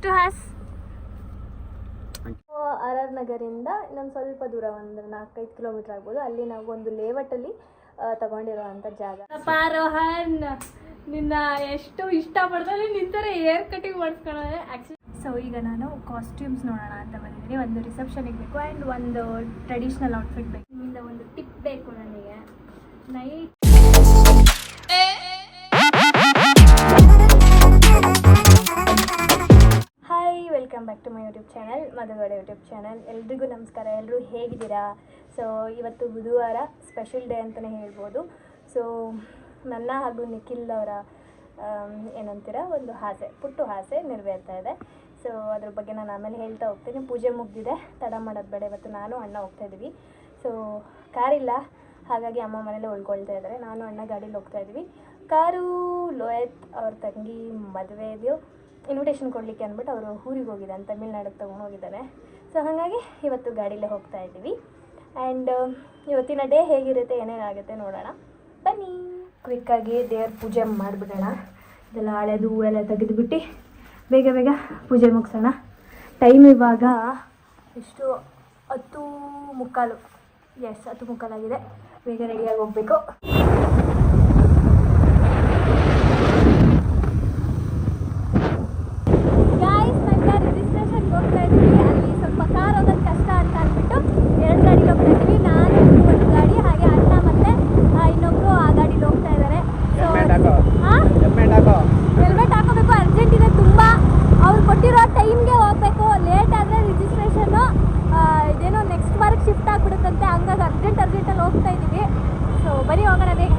To ಹಸ್. R R ನಗರಿಂದ ಇನ್ನೊಂದು ಸ್ವಲ್ಪ ದೂರ, ಒಂದು 4-5 ಕಿಲೋಮೀಟರ್ ಆಗ್ಬೋದು. ಅಲ್ಲಿ ನಾವು ಒಂದು ಲೇಔಟಲ್ಲಿ ತಗೊಂಡಿರೋವಂಥ ಜಾಗ. ರೋಹನ್, ನಿನ್ನ ಎಷ್ಟು ಇಷ್ಟಪಡ್ತಾರೆ ನಿಂತರ ಏರ್ ಕಟಿಂಗ್ ಮಾಡಿಸ್ಕೊಳ್ಳೋದೆ ಆ್ಯಕ್ಚುಲಿ. ಸೊ ಈಗ ನಾನು ಕಾಸ್ಟ್ಯೂಮ್ಸ್ ನೋಡೋಣ ಅಂತ ಬಂದಿದ್ದೀನಿ. ಒಂದು ರಿಸೆಪ್ಷನಿಗೆ ಬೇಕು ಆ್ಯಂಡ್ ಒಂದು ಟ್ರೆಡಿಷ್ನಲ್ ಔಟ್ಫಿಟ್ ಬೇಕು. ನಿಮ್ಮಿಂದ ಒಂದು ಟಿಪ್ ಬೇಕು ನನಗೆ. Night hi, welcome back to my YouTube channel, Madhugowda YouTube channel. ಎಲ್ರಿಗೂ ನಮಸ್ಕಾರ. ಎಲ್ಲರೂ ಹೇಗಿದ್ದೀರಾ? ಸೊ ಇವತ್ತು ಬುಧವಾರ, ಸ್ಪೆಷಲ್ ಡೇ ಅಂತಲೇ ಹೇಳ್ಬೋದು. ಸೊ ನನ್ನ ಹಾಗೂ ನಿಖಿಲ್ ಅವರ ಏನಂತೀರ ಒಂದು ಆಸೆ, ಪುಟ್ಟು ಆಸೆ ನೆರವೇರ್ತಾ ಇದೆ. ಸೊ ಅದ್ರ ಬಗ್ಗೆ ನಾನು ಆಮೇಲೆ ಹೇಳ್ತಾ ಹೋಗ್ತೀನಿ. ಪೂಜೆ ಮುಗಿದಿದೆ, ತಡ ಮಾಡೋದು ಬೇಡ. ಇವತ್ತು ನಾನು ಅಣ್ಣ ಹೋಗ್ತಾಯಿದ್ವಿ. ಸೊ ಕಾರಿಲ್ಲ, ಹಾಗಾಗಿ ಅಮ್ಮ ಮನೇಲೆ ಉಳ್ಕೊಳ್ತಾ ಇದ್ದಾರೆ. ನಾನು ಅಣ್ಣ ಗಾಡೀಲಿ ಹೋಗ್ತಾಯಿದ್ವಿ. ಕಾರು ಲೋಯತ್ ಅವ್ರ ತಂಗಿ ಮದುವೆದು ಇನ್ವಿಟೇಷನ್ ಕೊಡಲಿಕ್ಕೆ ಅಂದ್ಬಿಟ್ಟು ಅವರು ಊರಿಗೆ ಹೋಗಿದ್ದಾನೆ, ತಮಿಳ್ನಾಡಿಗೆ ತೊಗೊಂಡು ಹೋಗಿದ್ದಾನೆ. ಸೊ ಹಾಗಾಗಿ ಇವತ್ತು ಗಾಡೀಲೇ ಹೋಗ್ತಾ ಇದ್ದೀವಿ. ಆ್ಯಂಡ್ ಇವತ್ತಿನ ಡೇ ಹೇಗಿರುತ್ತೆ, ಏನೇನಾಗುತ್ತೆ ನೋಡೋಣ ಬನ್ನಿ. ಕ್ವಿಕ್ಕಾಗಿ ದೇವ್ರ ಪೂಜೆ ಮಾಡಿಬಿಡೋಣ. ಇದೆಲ್ಲ ಹಳೆದು ಹೂವೆಲ್ಲ ತೆಗೆದುಬಿಟ್ಟು ಬೇಗ ಬೇಗ ಪೂಜೆ ಮುಗಿಸೋಣ. ಟೈಮ್ ಇವಾಗ ಎಷ್ಟು 10:15. ಎಸ್, 10:15 ಆಗಿದೆ. ಬೇಗ ರೆಡಿಯಾಗಿ ಹೋಗಬೇಕು. ರಿಜಿಸ್ಟ್ರೇಷನ್ಗೆ ಹೋಗ್ತಾ ಇದ್ದೀವಿ. ಅಲ್ಲಿ ಸ್ವಲ್ಪ ಕಾರ್ ಹೋಗೋದು ಕಷ್ಟ ಅಂತ ಅಂದ್ಬಿಟ್ಟು 2 ಗಾಡಿಲಿ ಹೋಗ್ತಾ ಇದ್ದೀವಿ. ನಾನು ಒಂದು ಗಾಡಿ, ಹಾಗೆ ಅಣ್ಣ ಮತ್ತೆ ಇನ್ನೊಬ್ರು ಆ ಗಾಡೀಲಿ ಹೋಗ್ತಾ ಇದ್ದಾರೆ. ಹೆಲ್ಮೆಟ್ ಹಾಕೋಬೇಕು, ಅರ್ಜೆಂಟ್ ಇದೆ ತುಂಬ. ಅವ್ರು ಕೊಟ್ಟಿರೋ ಟೈಮ್ಗೆ ಹೋಗಬೇಕು. ಲೇಟ್ ಆದರೆ ರಿಜಿಸ್ಟ್ರೇಷನ್ನು ಇದೇನೋ ನೆಕ್ಸ್ಟ್ ವಾರಕ್ಕೆ ಶಿಫ್ಟ್ ಆಗಿಬಿಡುತ್ತಂತೆ. ಹಂಗಾಗಿ ಅರ್ಜೆಂಟಲ್ಲಿ ಹೋಗ್ತಾ ಇದ್ದೀವಿ. ಸೊ ಬರೀ ಹೋಗೋಣ ಬೇಗ.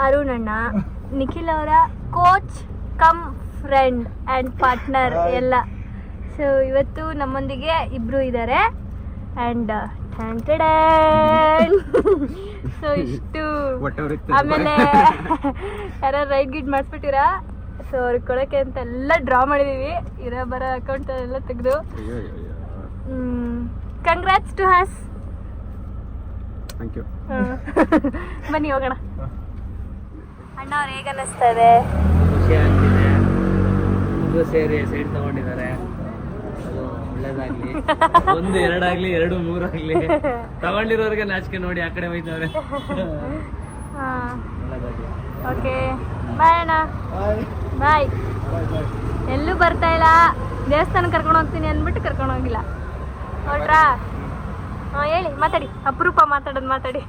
ಅರುಣ್ ಅಣ್ಣ, ನಿಖಿಲ್ ಅವರ coach come friend and partner ಎಲ್ಲ. ಸೊ ಇವತ್ತು ನಮ್ಮೊಂದಿಗೆ ಇಬ್ಬರು ಇದ್ದಾರೆ. ಆ್ಯಂಡ್ ಸೊ ಇಷ್ಟು ಆಮೇಲೆ ಯಾರು ರೈಡ್ ಗೀಡ್ ಮಾಡಿಸ್ಬಿಟ್ಟಿರಾ. ಸೊ ಅವ್ರಿಗೆ ಕೊಡೋಕ್ಕೆ ಅಂತ ಎಲ್ಲ ಡ್ರಾ ಮಾಡಿದ್ದೀವಿ. ಇರೋ ಬರೋ ಅಕೌಂಟ್ ಎಲ್ಲ ತೆಗೆದು. ಕಂಗ್ರಾಟ್ಸ್ ಟು ಹಸ್. ಬನ್ನಿ ಹೋಗೋಣ. ಅಣ್ಣ ಅವ್ರು ಹೇಗೆ ಅನ್ನಿಸ್ತಾ ಇದೆ? ಖುಷಿ ಆಗ್ತಿದೆ. ಇಬ್ಬರು ಸೇರಿ ಸೈಡ್ ತಗೊಂಡಿದ್ದಾರೆ. ಅದು ಒಳ್ಳೇದಾಗ್ಲಿ. 1, 2 ಆಗಲಿ, 2, 3 ಆಗಲಿ, ತಗೊಂಡಿರೋರಿಗೆ ನಾಚಿಕೆ ನೋಡಿ ಆ ಕಡೆ ಹೋಯ್ತವ್ರೆ. ಓಕೆ, ಬಾಯ್ ಅಣ್ಣ. ಬಾಯ್. ಎಲ್ಲೂ ಬರ್ತಾ ಇಲ್ಲ. ದೇವಸ್ಥಾನ ಕರ್ಕೊಂಡು ಹೋಗ್ತೀನಿ ಅಂದ್ಬಿಟ್ಟು ಕರ್ಕೊಂಡು ಹೋಗಿಲ್ಲ. ನೋಡ್ರಾ? ಹಾಂ ಹೇಳಿ, ಮಾತಾಡಿ. ಅಪರೂಪ ಮಾತಾಡಿ.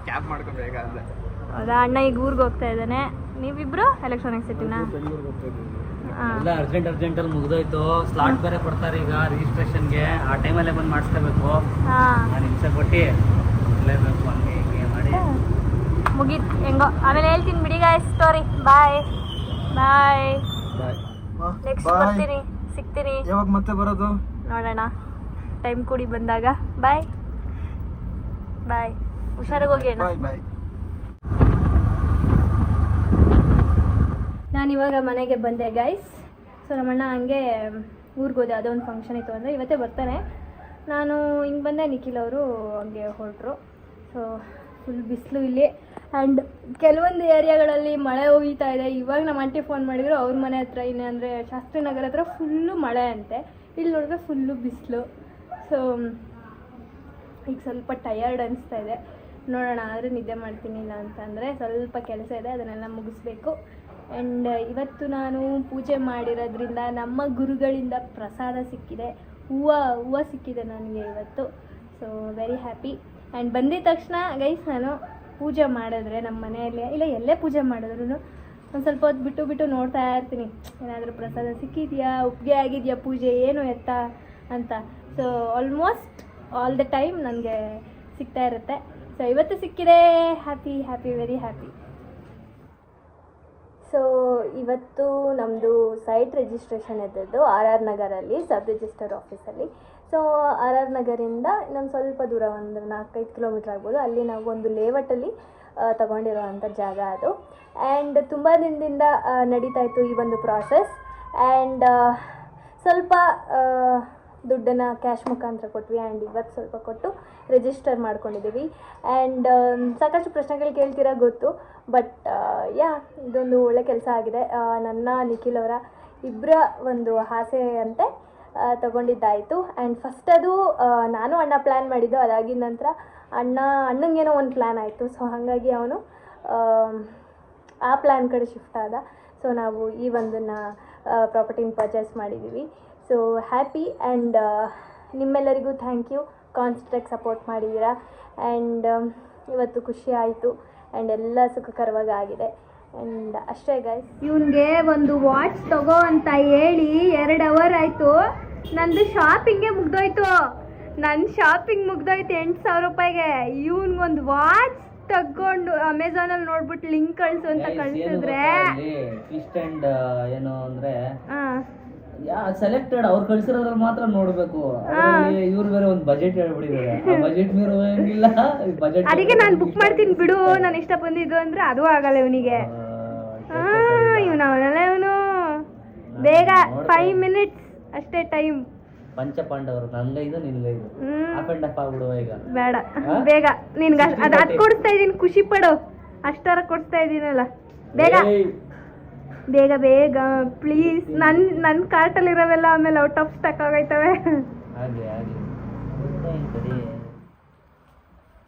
ಕ್ಯಾಬ್ ಮಾಡ್ಕೋಬೇಕ ಅಂದ್ರೆ. ಹೌದಾ? ಅಣ್ಣ ಈಗ ಊರಿಗೆ ಹೋಗ್ತಾ ಇದ್ದಾನೆ. ನೀವಿಬ್ರು ಎಲೆಕ್ಟ್ರಾನಿಕ್ ಸಿಟಿನ? ಎಲ್ಲ ಅರ್ಜೆಂಟಲ್ಲಿ ಮುಗಿದೋಯ್ತು. ಸ್ಲಾಟ್ ಬೇರೆ ಕೊಡ್ತಾರೆ ಈಗ ರಿಜಿಸ್ಟ್ರೇಷನ್ಗೆ. ಆ ಟೈಮಲ್ಲೇ ಬಂದು ಮಾಡಿಸ್ಕೋಬೇಕು. ನಾನು ನಿಮಿಷ ಕೊಟ್ಟು ಇರಲೇಬೇಕು. ಹಂಗೆ ಹಿಂಗೆ ಮಾಡಿ ಮುಗೀತು ಹೆಂಗೋ. ಆಮೇಲೆ ಹೇಳ್ತೀನಿ ಬಿಡಿ ಗಾಯ್ಸ್ ಸ್ಟೋರಿ. ಬಾಯ್. ನೆಕ್ಸ್ಟ್ ಬರ್ತೀನಿ, ಸಿಗ್ತೀನಿ. ಯಾವಾಗ ಮತ್ತೆ ಬರೋದು ನೋಡೋಣ, ಟೈಮ್ ಕೂಡಿ ಬಂದಾಗ. ಬಾಯ್. ಹುಷಾರಾಗಿ ಹೋಗಿ ಅಣ್ಣ. ನಾನಿವಾಗ ಮನೆಗೆ ಬಂದೆ ಗೈಸ್. ಸೊ ನಮ್ಮಣ್ಣ ಹಂಗೆ ಊರಿಗೆ ಹೋದೆ, ಅದೊಂದು ಫಂಕ್ಷನ್ ಇತ್ತು ಅಂದರೆ ಇವತ್ತೇ ಬರ್ತಾನೆ. ನಾನು ಹಿಂಗೆ ಬಂದೆ, ನಿಖಿಲ್ ಅವರು ಹಂಗೆ ಹೊರಟರು. ಸೊ ಫುಲ್ ಬಿಸಿಲು ಇಲ್ಲಿ. ಆ್ಯಂಡ್ ಕೆಲವೊಂದು ಏರಿಯಾಗಳಲ್ಲಿ ಮಳೆ ಹೋಗ್ತಾ ಇದೆ. ಇವಾಗ ನಮ್ಮ ಆಂಟಿ ಫೋನ್ ಮಾಡಿದ್ರು, ಅವ್ರ ಮನೆ ಹತ್ರ ಅಂದರೆ ಶಾಸ್ತ್ರಿನಗರ ಹತ್ರ ಫುಲ್ಲು ಮಳೆ ಅಂತೆ. ಇಲ್ಲಿ ನೋಡಿದ್ರೆ ಫುಲ್ಲು ಬಿಸಿಲು. ಸೊ ಈಗ ಸ್ವಲ್ಪ ಟಯರ್ಡ್ ಅನಿಸ್ತಾ ಇದೆ. ನೋಡೋಣ, ಆದರೆ ನಿದ್ದೆ ಮಾಡ್ತೀನಿ. ಇಲ್ಲ ಅಂತಂದರೆ ಸ್ವಲ್ಪ ಕೆಲಸ ಇದೆ, ಅದನ್ನೆಲ್ಲ ಮುಗಿಸ್ಬೇಕು. ಆ್ಯಂಡ್ ಇವತ್ತು ನಾನು ಪೂಜೆ ಮಾಡಿರೋದ್ರಿಂದ ನಮ್ಮ ಗುರುಗಳಿಂದ ಪ್ರಸಾದ ಸಿಕ್ಕಿದೆ. ಹೂವು ಸಿಕ್ಕಿದೆ ನನಗೆ ಇವತ್ತು. So very happy. ಆ್ಯಂಡ್ ಬಂದಿದ ತಕ್ಷಣ ಗೈಸ್, ನಾನು ಪೂಜೆ ಮಾಡಿದ್ರೆ ನಮ್ಮ ಮನೆಯಲ್ಲಿ ಇಲ್ಲ ಎಲ್ಲೇ ಪೂಜೆ ಮಾಡಿದ್ರು ಒಂದು ಸ್ವಲ್ಪ ಹೊತ್ತು ಬಿಟ್ಟು ನೋಡ್ತಾ ಇರ್ತೀನಿ. ಏನಾದರೂ ಪ್ರಸಾದ ಸಿಕ್ಕಿದೆಯಾ, ಒಪ್ಪಿಗೆ ಆಗಿದೆಯಾ ಪೂಜೆ, ಏನು ಎತ್ತ ಅಂತ. So almost all the time ನನಗೆ ಸಿಗ್ತಾ ಇರುತ್ತೆ. ಸೊ ಇವತ್ತು ಸಿಕ್ಕಿದೆ. Happy, very happy. ಸೊ ಇವತ್ತು ನಮ್ಮದು ಸೈಟ್ ರಿಜಿಸ್ಟ್ರೇಷನ್ ಇದ್ದದ್ದು ಆರ್ ಆರ್ ನಗರಲ್ಲಿ, ಸಬ್ ರಿಜಿಸ್ಟರ್ ಆಫೀಸಲ್ಲಿ. ಸೊ ಆರ್ ಆರ್ ನಗರಿಂದ ಇನ್ನೊಂದು ಸ್ವಲ್ಪ ದೂರ ಒಂದು 4-5 ಕಿಲೋಮೀಟ್ರ್ ಆಗ್ಬೋದು, ಅಲ್ಲಿ ನಾವು ಒಂದು ಲೇಔಟಲ್ಲಿ ತಗೊಂಡಿರೋವಂಥ ಜಾಗ ಅದು. ಆ್ಯಂಡ್ ತುಂಬ ದಿನದಿಂದ ನಡೀತಾ ಇತ್ತು ಈ ಒಂದು ಪ್ರಾಸೆಸ್. ಆ್ಯಂಡ್ ಸ್ವಲ್ಪ ದುಡ್ಡನ್ನು ಕ್ಯಾಶ್ ಮುಖಾಂತರ ಕೊಟ್ವಿ ಆ್ಯಂಡ್ ಇವತ್ತು ಸ್ವಲ್ಪ ಕೊಟ್ಟು ರಿಜಿಸ್ಟರ್ ಮಾಡ್ಕೊಂಡಿದ್ದೀವಿ. ಆ್ಯಂಡ್ ಸಾಕಷ್ಟು ಪ್ರಶ್ನೆಗಳು ಕೇಳ್ತೀರಾ ಗೊತ್ತು, ಬಟ್ ಇದೊಂದು ಒಳ್ಳೆ ಕೆಲಸ ಆಗಿದೆ. ನನ್ನ ನಿಖಿಲ್ ಅವರ ಇಬ್ಬರ ಒಂದು ಆಸೆ ಅಂತೆ ತಗೊಂಡಿದ್ದಾಯಿತು. ಆ್ಯಂಡ್ ಫಸ್ಟ್ ಅದು ನಾನು ಅಣ್ಣ ಪ್ಲ್ಯಾನ್ ಮಾಡಿದ್ದು, ಅದಾಗಿದ ನಂತರ ಅಣ್ಣಂಗೇನೋ ಒಂದು ಪ್ಲ್ಯಾನ್ ಆಯಿತು. ಸೊ ಹಾಗಾಗಿ ಅವನು ಆ ಪ್ಲ್ಯಾನ್ ಕಡೆ ಶಿಫ್ಟ್ ಆದ. ಸೊ ನಾವು ಈ ಒಂದನ್ನು ಪ್ರಾಪರ್ಟಿನ ಪರ್ಚೇಸ್ ಮಾಡಿದ್ದೀವಿ. So happy. ಆ್ಯಂಡ್ ನಿಮ್ಮೆಲ್ಲರಿಗೂ ಥ್ಯಾಂಕ್ ಯು, ಕಾನ್ಸ್ಟಾಗಿ ಸಪೋರ್ಟ್ ಮಾಡಿದ್ದೀರಾ. ಆ್ಯಂಡ್ ಇವತ್ತು ಖುಷಿ ಆಯಿತು ಆ್ಯಂಡ್ ಎಲ್ಲ ಸುಖಕರವಾಗಿ ಆಗಿದೆ. ಆ್ಯಂಡ್ ಅಷ್ಟೇ ಗೈಸ್, ಇವನಿಗೆ ಒಂದು ವಾಚ್ ತಗೋ ಅಂತ ಹೇಳಿ 2 ಅವರ್ ಆಯಿತು. ನಂದು ಶಾಪಿಂಗೇ ಮುಗ್ದೋಯ್ತು. ನನ್ನ ಶಾಪಿಂಗ್ ಮುಗ್ದೋಯ್ತು 8,000 ರೂಪಾಯಿಗೆ. ಇವನಿಗೊಂದು ವಾಚ್ ತಗೊಂಡು ಅಮೆಝಾನಲ್ಲಿ ನೋಡ್ಬಿಟ್ಟು ಲಿಂಕ್ ಕಳಿಸು ಅಂತ ಕಳಿಸಿದ್ರೆ ಟ್ವಿಸ್ಟ್ ಅಂಡ್ ಏನು ಅಂದ್ರೆ ಸೆಲೆಕ್ಟೆಡ್ ಅವ್ರು ಕಳ್ಸಿರೋದ್ರಲ್ಲಿ ಮಾತ್ರ ನೋಡ್ಬೇಕು. ಇವ್ರು ಬೇರೆ ಒಂದು ಬಜೆಟ್ ಹೇಳ್ಬಿಟ್ಟಿದ್ದಾರೆ, ಬಜೆಟ್ ಮೀರುವಂಗಿಲ್ಲ ಬಜೆಟ್. ಅದಕ್ಕೆ ನಾನು ಬುಕ್ ಮಾಡ್ತೀನಿ ಬಿಡು, ನಾನು ಇಷ್ಟ ಬಂದಿದ್ದು ಅಂದ್ರೆ ಅದು ಆಗಲ್ಲ ಇವನಿಗೆ. ಇವನು ಬೇಗ 5 ಮಿನಿಟ್ಸ್ ಅಷ್ಟೇ ಟೈಮ್. ಪಂಚಪಾಂಡವರು ನನ್ಗೈದು ನಿನ್ಗೈದು ಹಾಫ್ ಅಂಡ್ ಹಾಫ್ ಆಗ್ಬಿಡುವ ಈಗ. ಬೇಡ ಬೇಗ ನಿನ್ಗೆ ಅದು ಕೊಡಿಸ್ತಾ ಇದ್ದೀನಿ, ಖುಷಿ ಪಡು. ಅಷ್ಟಾರ ಕೊಡಿಸ್ತಾ ಇದ್ದೀನಲ್ಲ, ಬೇಗ ಬೇಗ ಬೇಗ ಪ್ಲೀಸ್. ನನ್ನ ಕಾರ್ಟಲ್ಲಿ ಇರೋವೆಲ್ಲ ಆಮೇಲೆ ಔಟ್ ಆಫ್ ಸ್ಟಾಕ್ ಆಗೈತವೆ.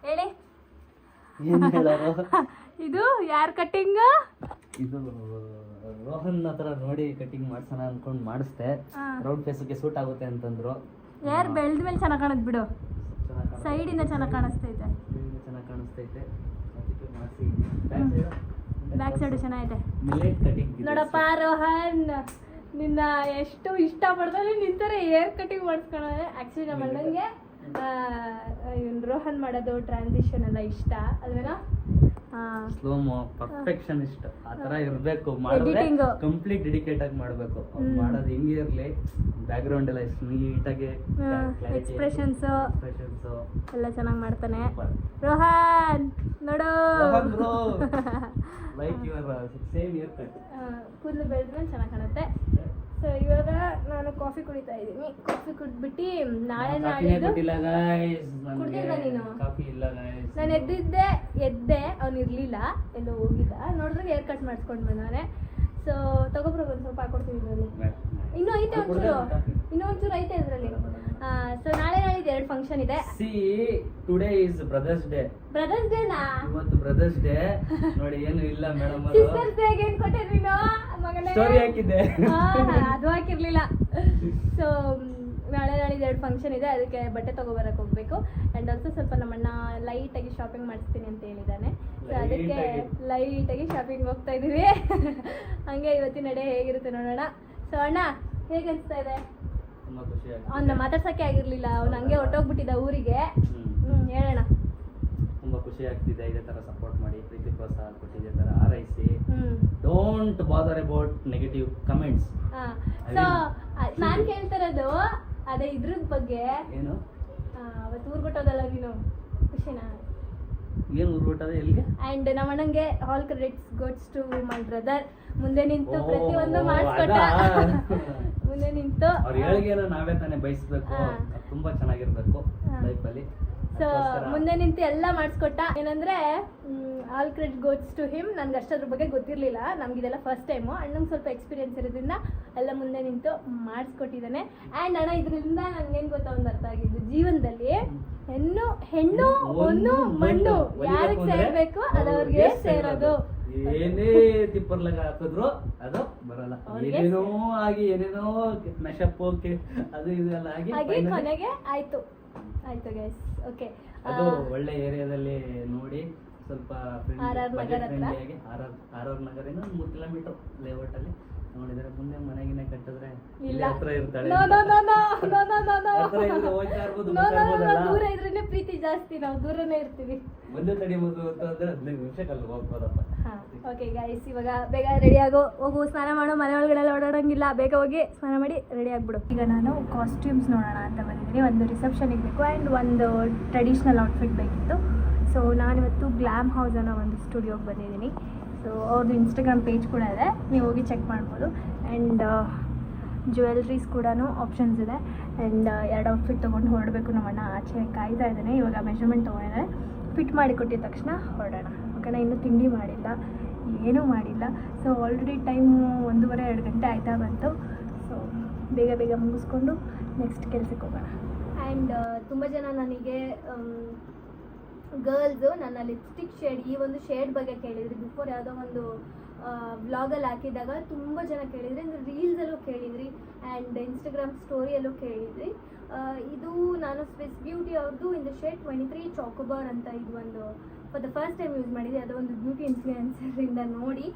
ಹೇಳಿ ಇದು ಯಾರ್ ಕಟ್ಟಿಂಗ್? ಇದು ರೋಹನ್ ಹತ್ರ ನೋಡಿ ಕಟಿಂಗ್ ಮಾಡ್ಸೋಣ ಅನ್ಕೊಂಡು ಮಾಡಿಸ್ದೆ. ರೌಂಡ್ ಫೇಸ್ಗೆ ಸೂಟ್ ಆಗುತ್ತೆ ಅಂತಂದ್ರು. ಯಾರು ಬೆಳೆದ ಮೇಲೆ ಚೆನ್ನಾಗಿ ಕಾಣುತ್ತೆ ಬಿಡು, ಸೈಡಿಂದ ಚೆನ್ನಾಗಿ ಕಾಣಿಸ್ತೈತೆ. ಚೆನ್ನಾಗಿ ಕಾಣಿಸ್ತೈತೆ ಅದಕ್ಕೆ ಮಾಡಿಸಿ. ಬ್ಯಾಕ್ ಸೈಡು ಚೆನ್ನಾಗಿದೆ. ಮಿಲೆಟ್ ಕಟಿಂಗ್ ನೋಡಪ್ಪ ರೋಹನ್, ನಿನ್ನ ಎಷ್ಟು ಇಷ್ಟಪಡ್ದಲ್ಲಿ ನಿಂತಾರೆ ಹೇರ್ ಕಟಿಂಗ್ ಮಾಡಿಸ್ಕೊಳ್ಳೋದೆ. ಆ್ಯಕ್ಚುಲಿ ನಮ್ಮ ಅಣ್ಣಂಗೆ ಇವ್ನು ರೋಹನ್ ಮಾಡೋದು ಟ್ರಾನ್ಸಿಷನ್ ಎಲ್ಲ ಇಷ್ಟ ಅಲ್ವೇನೋ. ಸ್ಲೋಮೋ ಪರ್ಫೆಕ್ಷನಿಸ್ಟ್ ಆ ಥರ ಇರಬೇಕು. ಮಾಡಿದ್ರೆ ಕಂಪ್ಲೀಟ್ ಡೆಡಿಕೇಟ್ ಆಗಿ ಮಾಡಬೇಕು. ಮಾಡೋದು ಹಿಂಗೆ ಇರಲಿ, ಬ್ಯಾಕ್ ಗ್ರೌಂಡ್ ಎಲ್ಲ ಎಷ್ಟು ನೀಟಾಗಿ ಎಕ್ಸ್ಪ್ರೆಷನ್ಸ್ ಎಲ್ಲ ಚೆನ್ನಾಗಿ ಮಾಡ್ತಾನೆ ರೋಹನ್. ನೋಡು like your same hair cut. ಕೂದಲು ಬೆಳೆದ್ಮೇಲೆ ಚೆನ್ನಾಗಿ ಕಾಣುತ್ತೆ. ಸೊ ಇವಾಗ ನಾನು ಕಾಫಿ ಕುಡಿತಾ ಇದ್ದೀನಿ. ಕಾಫಿ ಕುಡಿದ್ಬಿಟ್ಟು ನಾಳೆ ನಾಳಿದ್ದು ಕುಡ್ದಿಲ್ಲ ನೀನು? ನಾನು ಎದ್ದೆ ಅವ್ನು ಇರಲಿಲ್ಲ, ಎಲ್ಲೋ ಹೋಗಿದ್ದ. ನೋಡಿದ್ರೆ ಹೇರ್ ಕಟ್ ಮಾಡಿಸ್ಕೊಂಡು ಬಂದವನೆ. ಸೊ ತಗೊಬ್ರಿಗೆ ಒಂದು ಸ್ವಲ್ಪ ಹಾಕೊಡ್ತೀವಿ ಇದರಲ್ಲಿ. ಇನ್ನೂ ಐತೆ ಒಂಚೂರು ಐತೆ ಇದರಲ್ಲಿ. ಸೊ ನಾಳೆ ನಾಳಿದ್ದು 2 ಫಂಕ್ಷನ್ ಇದೆ. Today is brothers day. Brothers ಡೇನಾ? ಇವತ್ತು ಬ್ರದರ್ಸ್ ಡೇ ನೋಡಿ. ಏನು ಇಲ್ಲ ಮೇಡಮ್, ಸಿಸ್ಟರ್ಸ್ ಡೇ ಏನು ಕೊಟ್ಟೆ ನೀನು ಮಗನೇ? ಸ್ಟೋರಿ ಹಾಕಿದ್ದೆ, ಅದು ಹಾಕಿರ್ಲಿಲ್ಲ. ಸೊ ನಾಳೆ ನಾಳಿದ್ದು 2 ಫಂಕ್ಷನ್ ಇದೆ, ಅದಕ್ಕೆ ಬಟ್ಟೆ ತಗೋಬರಕ್ಕೆ ಹೋಗ್ಬೇಕು. ಆ್ಯಂಡ್ ಆಲ್ಸೋ ಸ್ವಲ್ಪ ನಮ್ಮಣ್ಣ ಲೈಟಾಗಿ ಶಾಪಿಂಗ್ ಮಾಡಿಸ್ತೀನಿ ಅಂತ ಹೇಳಿದ್ದಾನೆ. ಸೊ ಅದಕ್ಕೆ ಲೈಟಾಗಿ ಶಾಪಿಂಗ್ ಹೋಗ್ತಾ ಇದ್ದೀವಿ. ಹಂಗೆ ಇವತ್ತಿನ ನಡೆ ಹೇಗಿರುತ್ತೆ ನೋಡೋಣ. ಸೊ ಅಣ್ಣ ಹೇಗೆ ಅನಿಸ್ತಾ ಇದೆ? ತುಂಬಾ ಖುಷಿ ಆಯ್ತು. ಅವನ್ನ ಮಾತಾಡ್ಸೋಕ್ಕೆ ಆಗಿರಲಿಲ್ಲ, ಅವ್ನು ಹಂಗೆ ಹೊಟ್ಟೋಗ್ಬಿಟ್ಟಿದ್ದ ಊರಿಗೆ. ಹೇಳೋಣ. ತುಂಬಾ ಖುಷಿ ಆಗ್ತಿದೆ. ಇದೇ ಥರ ಸಪೋರ್ಟ್ ಮಾಡಿ, ಪ್ರೀತಿ ಪ್ರೋತ್ಸಾಹ ಕೊಟ್ಟು ಇದೇ ಥರ ಹಾರೈಸಿ. Don't bother about negative comments. So ನಾನು ಕೇಳ್ತಿರೋದು ಅದೇ ಇದ್ರ ಬಗ್ಗೆ. ಏನು ಅವತ್ತು ಊರ್ಗೊಟ್ಟೋದಲ್ಲ ನೀನು, ಖುಷಿನಾ? ಏನು ಊರ್ಗೊಟ್ಟೋದ ಎಲ್ಲಿಗೆ? ಆ್ಯಂಡ್ ನಮ್ಮ ಅಣ್ಣಂಗೆ all credits goes to my brother. ಮುಂದೆ ನಿಂತು ಪ್ರತಿಯೊಂದು ಮಾಡಿಸ್ಕೊಟ್ಟ. ಮುಂದೆ ನಿಂತು ಅವ್ರ ಹೇಳಿಗೆನ ನಾವೇ ತಾನೇ ಬಯಸ್ಬೇಕು. ತುಂಬಾ ಚೆನ್ನಾಗಿರ್ಬೇಕು ಲೈಫಲ್ಲಿ. ಸೊ ಮುಂದೆ ನಿಂತು ಎಲ್ಲ ಮಾಡಿಸ್ಕೊಟ್ಟ. ಏನಂದ್ರೆ all credit goes to him. ನನ್ಗೆ ಅಷ್ಟದ್ರ ಬಗ್ಗೆ ಗೊತ್ತಿರಲಿಲ್ಲ, ನಮ್ಗಿದೆಲ್ಲ ಫಸ್ಟ್ ಟೈಮು. ಅಣ್ಣಂಗೆ ಸ್ವಲ್ಪ ಎಕ್ಸ್ಪೀರಿಯನ್ಸ್ ಇರೋದ್ರಿಂದ ಎಲ್ಲ ಮುಂದೆ ನಿಂತು ಮಾಡಿಸ್ಕೊಟ್ಟಿದ್ದಾನೆ. ಆ್ಯಂಡ್ ಅಣ್ಣ ಇದರಿಂದ ನನಗೇನು ಗೊತ್ತಾ ಒಂದು ಅರ್ಥ ಆಗಿದ್ದು, ಜೀವನದಲ್ಲಿ ಹೆಣ್ಣು ಒಂದು ಮಣ್ಣು ಯಾರಿಗೆ ಸೇರಬೇಕು ಅದವ್ರಿಗೆ ಸೇರೋದು. ಏನೇ ತಿಪ್ಪರ್ಲಾಗ ಹಾಕಿದ್ರು ಅದು ಬರಲ್ಲ. ಏನೇನೋ ಆಗಿ ಏನೇನೋ ಮೆಶಪ್ ಅದು ಇದೆಲ್ಲ ಆಗಿ ಕೊನೆಗೆ ಆಯ್ತು ಗೈಸ್. ಓಕೆ, ಅದು ಒಳ್ಳೆ ಏರಿಯಾದಲ್ಲಿ ನೋಡಿ ಸ್ವಲ್ಪ ಆರ್ ಆರ್ ನಗರ 3 ಕಿಲೋಮೀಟರ್ ಲೇಔಟ್ ಅಲ್ಲಿ ನೋಡಿದ್ರೆ ಮುಂದೆ ಮನೆಗಿನೇ ಕಟ್ಟಿದ್ರೆ ಇಲ್ಲ. ಇಲ್ಲೇ ಹತ್ರ ಇರ್ತಾಳೆ No, no, no, no, no, no, no, no. ಹತ್ರ ಇದ್ರೆ ಹೋಗ್ತಾ ಇರ್ಬೋದು, No, ಬರ್ತಾ no, no, no, ಇರ್ಬೋದಲ್ಲ. ದೂರ ಇದ್ರೇನೆ ಪ್ರೀತಿ ಜಾಸ್ತಿ, ನಾವು ದೂರನೇ ಇರ್ತೀವಿ. ಮುಂದೆ ತಡಿಬೋದು ಅಂತಂದ್ರೆ 15 ನಿಮಿಷಕ್ಕಲ್ಲಿ ಹೋಗ್ಬೋದಪ್ಪ. ಹಾಂ ಓಕೆ ಗೈಸ್, ಇವಾಗ ಬೇಗ ರೆಡಿ ಹೋಗು, ಸ್ನಾನ ಮಾಡು, ಮನೆ ಒಳಗಡೆ ಓಡಾಡೋಂಗಿಲ್ಲ, ಬೇಗ ಹೋಗಿ ಸ್ನಾನ ಮಾಡಿ ರೆಡಿ ಆಗಿಬಿಡು. ಈಗ ನಾನು ಕಾಸ್ಟ್ಯೂಮ್ಸ್ ನೋಡೋಣ ಅಂತ ಬಂದಿದ್ದೀನಿ. ಒಂದು ರಿಸೆಪ್ಷನಿಗೆ ಬೇಕು ಆ್ಯಂಡ್ ಒಂದು ಟ್ರೆಡಿಷ್ನಲ್ ಔಟ್ಫಿಟ್ ಬೇಕಿತ್ತು. ಸೊ ನಾನಿವತ್ತು ಗ್ಲಾಮ್ ಹೌಸ್ ಅನ್ನೋ ಒಂದು ಸ್ಟುಡಿಯೋಗೆ ಬಂದಿದ್ದೀನಿ. ಸೊ ಅವ್ರದ್ದು ಇನ್ಸ್ಟಾಗ್ರಾಮ್ ಪೇಜ್ ಕೂಡ ಇದೆ, ನೀವು ಹೋಗಿ ಚೆಕ್ ಮಾಡ್ಬೋದು. ಆ್ಯಂಡ್ ಜ್ಯುವೆಲ್ರೀಸ್ ಕೂಡ ಆಪ್ಷನ್ಸ್ ಇದೆ. ಆ್ಯಂಡ್ 2 ಔಟ್ಫಿಟ್ ತೊಗೊಂಡು ಹೊರಡಬೇಕು. ನಮ್ಮಣ್ಣ ಆಚೆ ಕಾಯ್ತಾ ಇದ್ದಾನೆ. ಇವಾಗ ಮೆಷರ್ಮೆಂಟ್ ತೊಗೊಂಡಿದ್ದಾರೆ, ಫಿಟ್ ಮಾಡಿ ಕೊಟ್ಟಿದ ತಕ್ಷಣ ಹೊರಡೋಣ. ಓಕೆನಾ, ಇನ್ನೂ ತಿಂಡಿ ಮಾಡಿಲ್ಲ, ಏನೂ ಮಾಡಿಲ್ಲ. ಸೊ ಆಲ್ರೆಡಿ ಟೈಮು 1:30-2 ಗಂಟೆ ಆಯ್ತಾ ಬಂತು. ಸೊ ಬೇಗ ಬೇಗ ಮುಗಿಸ್ಕೊಂಡು ನೆಕ್ಸ್ಟ್ ಕೆಲಸಕ್ಕೆ ಹೋಗೋಣ. ಆ್ಯಂಡ್ ತುಂಬ ಜನ ನನಗೆ ಗರ್ಲ್ಸು ನನ್ನ ಲಿಪ್ಸ್ಟಿಕ್ ಶೇಡ್, ಈ ಒಂದು ಶೇಡ್ ಬಗ್ಗೆ ಕೇಳಿದ್ರಿ. ಬಿಫೋರ್ ಯಾವುದೋ ಒಂದು ವ್ಲಾಗಲ್ಲಿ ಹಾಕಿದಾಗ ತುಂಬ ಜನ ಕೇಳಿದ್ರಿ, ಅಂದರೆ ರೀಲ್ಸಲ್ಲೂ ಕೇಳಿದ್ರಿ ಆ್ಯಂಡ್ ಇನ್ಸ್ಟಾಗ್ರಾಮ್ ಸ್ಟೋರಿಯಲ್ಲೂ ಕೇಳಿದ್ರಿ. ಇದು ನಾನು ಸ್ವಿಸ್ ಬ್ಯೂಟಿ ಅವ್ರದ್ದು ಇನ್ ದ ಶೇಡ್ 23 ಚಾಕೋಬಾರ್ ಅಂತ, ಇದು ಒಂದು for the first time use ಮಾಡಿದೆ. ಅದು ಒಂದು ಬ್ಯೂಟಿ ಇನ್ಫ್ಲೂಯೆನ್ಸರಿಂದ ನೋಡಿ.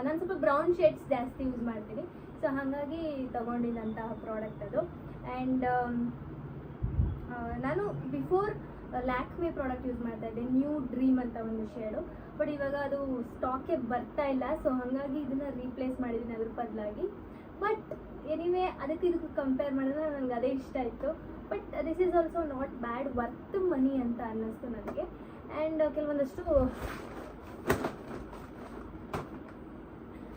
ನಾನು ಸ್ವಲ್ಪ ಬ್ರೌನ್ ಶೇಡ್ಸ್ ಜಾಸ್ತಿ ಯೂಸ್ ಮಾಡ್ತೀನಿ, ಸೊ ಹಾಗಾಗಿ ತೊಗೊಂಡಿದ್ದಂತಹ ಪ್ರಾಡಕ್ಟ್ ಅದು. ಆ್ಯಂಡ್ ನಾನು ಬಿಫೋರ್ ಲ್ಯಾಕ್ಮೆ ಪ್ರಾಡಕ್ಟ್ ಯೂಸ್ ಮಾಡ್ತಾ ಇದ್ದೆ, ನ್ಯೂ ಡ್ರೀಮ್ ಅಂತ ಒಂದು ಶೇಡು. ಬಟ್ ಇವಾಗ ಅದು ಸ್ಟಾಕೆ ಬರ್ತಾ ಇಲ್ಲ, ಸೊ ಹಾಗಾಗಿ ಇದನ್ನು ರೀಪ್ಲೇಸ್ ಮಾಡಿದ್ದೀನಿ ಅದ್ರ ಬದಲಾಗಿ. ಬಟ್ ಎನಿವೇ ಅದಕ್ಕೆ ಇದಕ್ಕೆ ಕಂಪೇರ್ ಮಾಡಿದ್ರೆ ನನಗೆ ಅದೇ ಇಷ್ಟ ಆಯಿತು. But this is also not bad, worth money ಅಂತ ಅನ್ನಿಸ್ತು ನನಗೆ. ಆ್ಯಂಡ್ ಕೆಲವೊಂದಷ್ಟು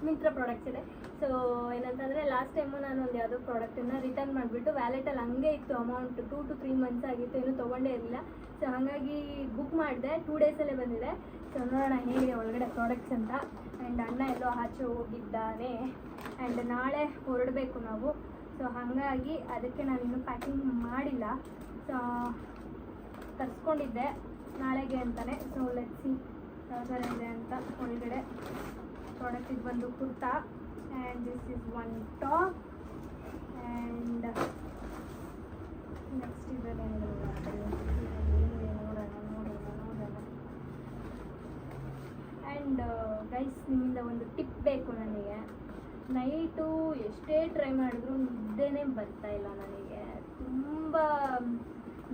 ಮಿಂತ್ರ ಪ್ರಾಡಕ್ಟ್ಸ್ ಇದೆ. ಸೊ ಏನಂತಂದರೆ ಲಾಸ್ಟ್ ಟೈಮು ನಾನು ಒಂದು ಯಾವುದೋ ಪ್ರಾಡಕ್ಟನ್ನು ರಿಟರ್ನ್ ಮಾಡಿಬಿಟ್ಟು ವ್ಯಾಲೆಟಲ್ಲಿ ಹಂಗೆ ಇತ್ತು ಅಮೌಂಟ್, 2 to 3 ಮಂತ್ಸ್ ಆಗಿತ್ತು, ಇನ್ನೂ ತೊಗೊಂಡೇ ಇರಲಿಲ್ಲ. ಸೊ ಹಾಗಾಗಿ ಬುಕ್ ಮಾಡಿದೆ, 2 ಡೇಸಲ್ಲೇ ಬಂದಿದೆ. ಸೊ ನೋಡೋಣ ಹೇಗಿದೆ ಒಳಗಡೆ ಪ್ರಾಡಕ್ಟ್ಸ್ ಅಂತ. ಆ್ಯಂಡ್ ಅಣ್ಣ ಎಲ್ಲೋ ಆಚೆ ಹೋಗಿದ್ದಾನೆ ಆ್ಯಂಡ್ ನಾಳೆ ಹೊರಡಬೇಕು ನಾವು. ಸೊ ಹಾಗಾಗಿ ಅದಕ್ಕೆ ನಾನು ಇನ್ನೂ ಪ್ಯಾಕಿಂಗ್ ಮಾಡಿಲ್ಲ. ಸೊ ತರಿಸ್ಕೊಂಡಿದ್ದೆ ನಾಳೆಗೆ ಅಂತಾನೆ. ಸೊ ಲೆಟ್ಸ್ ಸಿ ಯಾವ ಥರ ಇದೆ ಅಂತ. ಒಳಗಡೆ ಪ್ರಾಡಕ್ಟ್ ಇದು ಬಂದು kurta and this is one top and next ಇದರಲ್ಲಿ ನೋಡೋಣ. ಆ್ಯಂಡ್ ಗೈಸ್, ನಿಮ್ಮಿಂದ ಒಂದು ಟಿಪ್ ಬೇಕು ನನಗೆ. ನೈಟು ಎಷ್ಟೇ ಟ್ರೈ ಮಾಡಿದ್ರು ನಿದ್ದೆನೇ ಬರ್ತಾ ಇಲ್ಲ ನನಗೆ, ತುಂಬ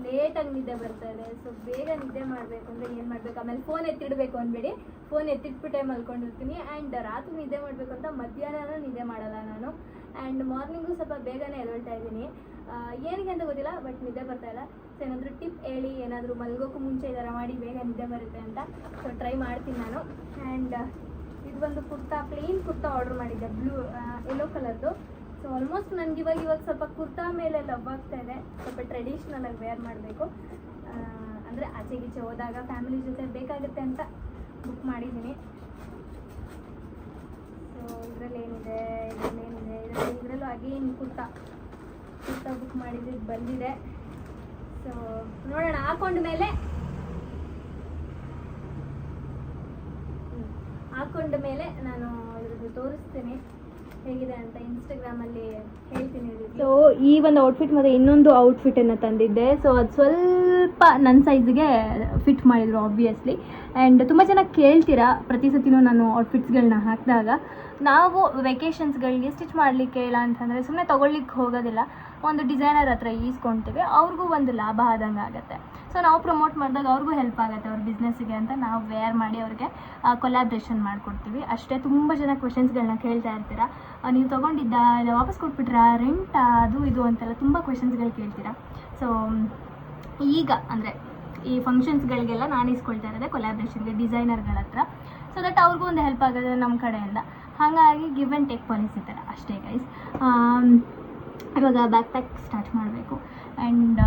ಲೇಟಾಗಿ ನಿದ್ದೆ ಬರ್ತಾ ಇದೆ. ಸೊ ಬೇಗ ನಿದ್ದೆ ಮಾಡಬೇಕು ಅಂದರೆ ಏನು ಮಾಡಬೇಕು? ಆಮೇಲೆ ಫೋನ್ ಎತ್ತಿಡಬೇಕು ಅಂದ್ಬೇಡಿ, ಫೋನ್ ಎತ್ತಿಟ್ಬಿಟ್ಟೆ ಮಲ್ಕೊಂಡಿರ್ತೀನಿ. ಆ್ಯಂಡ್ ರಾತ್ರಿ ನಿದ್ದೆ ಮಾಡಬೇಕು ಅಂತ ಮಧ್ಯಾಹ್ನ ನಿದ್ದೆ ಮಾಡಲ್ಲ ನಾನು. ಆ್ಯಂಡ್ ಮಾರ್ನಿಂಗು ಸ್ವಲ್ಪ ಬೇಗನೆ ಎದ್ದೇಳ್ತಾ ಇದ್ದೀನಿ. ಏನಕ್ಕೆ ಅಂತ ಗೊತ್ತಿಲ್ಲ, ಬಟ್ ನಿದ್ದೆ ಬರ್ತಾ ಇಲ್ಲ. ಸೊ ಏನಾದರೂ ಟಿಪ್ ಹೇಳಿ, ಏನಾದರೂ ಮಲ್ಗೋಕ್ಕೂ ಮುಂಚೆ ಈ ಥರ ಮಾಡಿ ಬೇಗ ನಿದ್ದೆ ಬರುತ್ತೆ ಅಂತ. ಸೊ ಟ್ರೈ ಮಾಡ್ತೀನಿ ನಾನು. ಆ್ಯಂಡ್ ಇದು ಒಂದು ಕುರ್ತಾ, ಪ್ಲೇನ್ ಕುರ್ತಾ ಆರ್ಡ್ರ್ ಮಾಡಿದ್ದೆ, ಯೆಲ್ಲೋ ಕಲರ್ದು. ಸೊ ಆಲ್ಮೋಸ್ಟ್ ನನಗೆ ಇವಾಗ ಸ್ವಲ್ಪ ಕುರ್ತಾ ಮೇಲೆ ಲವ್ ಆಗ್ತಾ ಇದೆ. ಸ್ವಲ್ಪ ಟ್ರೆಡಿಷ್ನಲಾಗಿ ವೇರ್ ಮಾಡಬೇಕು, ಅಂದರೆ ಆಚೆ ಗೀಚೆ ಹೋದಾಗ ಫ್ಯಾಮಿಲಿ ಜೊತೆ ಬೇಕಾಗುತ್ತೆ ಅಂತ ಬುಕ್ ಮಾಡಿದ್ದೀನಿ. ಸೊ ಇದರಲ್ಲೂ ಅಗೇನ್ ಕುರ್ತಾ ಬುಕ್ ಮಾಡಿದ್ದು ಬಂದಿದೆ. ಸೊ ನೋಡೋಣ, ಹಾಕೊಂಡ ಮೇಲೆ ನಾನು ಇದ್ರದ್ದು ತೋರಿಸ್ತೀನಿ ಹೇಗಿದೆ ಅಂತ, ಇನ್ಸ್ಟಾಗ್ರಾಮಲ್ಲಿ ಹೇಳ್ತೀನಿ. ಸೊ ಈ ಒಂದು ಔಟ್ಫಿಟ್ ಮತ್ತು ಇನ್ನೊಂದು ಔಟ್ಫಿಟನ್ನು ತಂದಿದ್ದೆ. ಸೊ ಅದು ಸ್ವಲ್ಪ ನನ್ನ ಸೈಜ್ಗೆ ಫಿಟ್ ಮಾಡಿದರು ಆಬ್ವಿಯಸ್ಲಿ. ಆ್ಯಂಡ್ ತುಂಬ ಜನ ಕೇಳ್ತೀರಾ ಪ್ರತಿ ಸತಿನೂ ನಾನು ಔಟ್ಫಿಟ್ಸ್ಗಳನ್ನ ಹಾಕಿದಾಗ. ನಾವು ವೆಕೇಷನ್ಸ್ಗಳಿಗೆ ಸ್ಟಿಚ್ ಮಾಡಲಿಕ್ಕೆ ಇಲ್ಲ ಅಂತಂದರೆ ಸುಮ್ಮನೆ ತೊಗೊಳ್ಲಿಕ್ಕೆ ಹೋಗೋದಿಲ್ಲ, ಒಂದು ಡಿಸೈನರ್ ಹತ್ರ ಈಸ್ಕೊಳ್ತೀವಿ, ಅವ್ರಿಗೂ ಒಂದು ಲಾಭ ಆದಂಗೆ ಆಗುತ್ತೆ. ಸೊ ನಾವು ಪ್ರಮೋಟ್ ಮಾಡಿದಾಗ ಅವ್ರಿಗೂ ಹೆಲ್ಪ್ ಆಗುತ್ತೆ ಅವ್ರ ಬಿಸ್ನೆಸ್ಸಿಗೆ ಅಂತ ನಾವು ವೇರ್ ಮಾಡಿ ಅವ್ರಿಗೆ ಕೊಲ್ಯಾಬ್ರೇಷನ್ ಮಾಡಿಕೊಡ್ತೀವಿ ಅಷ್ಟೇ. ತುಂಬ ಜನ ಕ್ವೆಶನ್ಸ್ಗಳನ್ನ ಕೇಳ್ತಾ ಇರ್ತೀರಾ, ನೀವು ತೊಗೊಂಡಿದ್ದ ಇಲ್ಲ ವಾಪಸ್ ಕೊಟ್ಬಿಟ್ರಾ, ರೆಂಟಾ, ಅದು ಇದು ಅಂತೆಲ್ಲ ತುಂಬ ಕ್ವೆಶನ್ಸ್ಗಳು ಕೇಳ್ತೀರಾ. ಸೊ ಈಗ ಅಂದರೆ ಈ ಫಂಕ್ಷನ್ಸ್ಗಳಿಗೆಲ್ಲ ನಾನು ಇಸ್ಕೊಳ್ತಾ ಇರೋದೆ ಕೊಲ್ಯಾಬ್ರೇಷನ್ಗೆ ಡಿಸೈನರ್ಗಳ ಹತ್ರ. ಸೊ ದಟ್ ಅವ್ರಿಗೂ ಒಂದು ಹೆಲ್ಪ್ ಆಗುತ್ತೆ ನಮ್ಮ ಕಡೆಯಿಂದ. ಹಾಗಾಗಿ ಗಿವ್ ಆ್ಯಂಡ್ ಟೇಕ್ ಪಾಲಿಸಿ ಥರ ಅಷ್ಟೇ ಗೈಸ್. ಇವಾಗ ಬ್ಯಾಕ್ ಪ್ಯಾಕ್ ಸ್ಟಾರ್ಟ್ ಮಾಡಬೇಕು. ಆ್ಯಂಡ್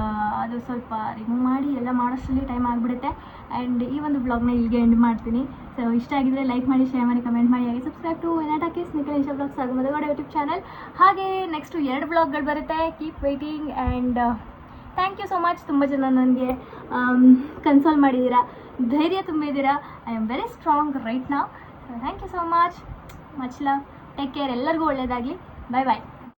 ಅದು ಸ್ವಲ್ಪ ರಿಮೂವ್ ಮಾಡಿ ಎಲ್ಲ ಮಾಡೋಷ್ಟರಲ್ಲಿ ಟೈಮ್ ಆಗಿಬಿಡುತ್ತೆ. ಆ್ಯಂಡ್ ಈ ಒಂದು ವ್ಲಾಗ್ನ ಇಲ್ಲಿಗೆ ಎಂಡ್ ಮಾಡ್ತೀನಿ. ಸೊ ಇಷ್ಟ ಆಗಿದ್ರೆ ಲೈಕ್ ಮಾಡಿ, ಶೇರ್ ಮಾಡಿ, ಕಮೆಂಟ್ ಮಾಡಿ, ಹಾಗೆ ಸಬ್ಸ್ಕ್ರೈಬ್ ಟು ಎನಾಟಾಕಿಸ್ ನಿಖಿಲೇಶ ವ್ಲಾಗ್ಸ್ ಹಾಗೂ ಮದುವೆ ಯೂಟ್ಯೂಬ್ ಚಾನಲ್. ಹಾಗೆ ನೆಕ್ಸ್ಟು 2 ವ್ಲಾಗ್ಗಳು ಬರುತ್ತೆ, keep waiting. And thank you so much. ತುಂಬ ಜನ ನನಗೆ ಕನ್ಸೋಲ್ ಮಾಡಿದ್ದೀರಾ, ಧೈರ್ಯ ತುಂಬಿದ್ದೀರಾ. I am very strong right now. So thank you so much love, take care, ಎಲ್ಲರಿಗೂ ಒಳ್ಳೆಯದಾಗಲಿ. ಬಾಯ್ ಬಾಯ್.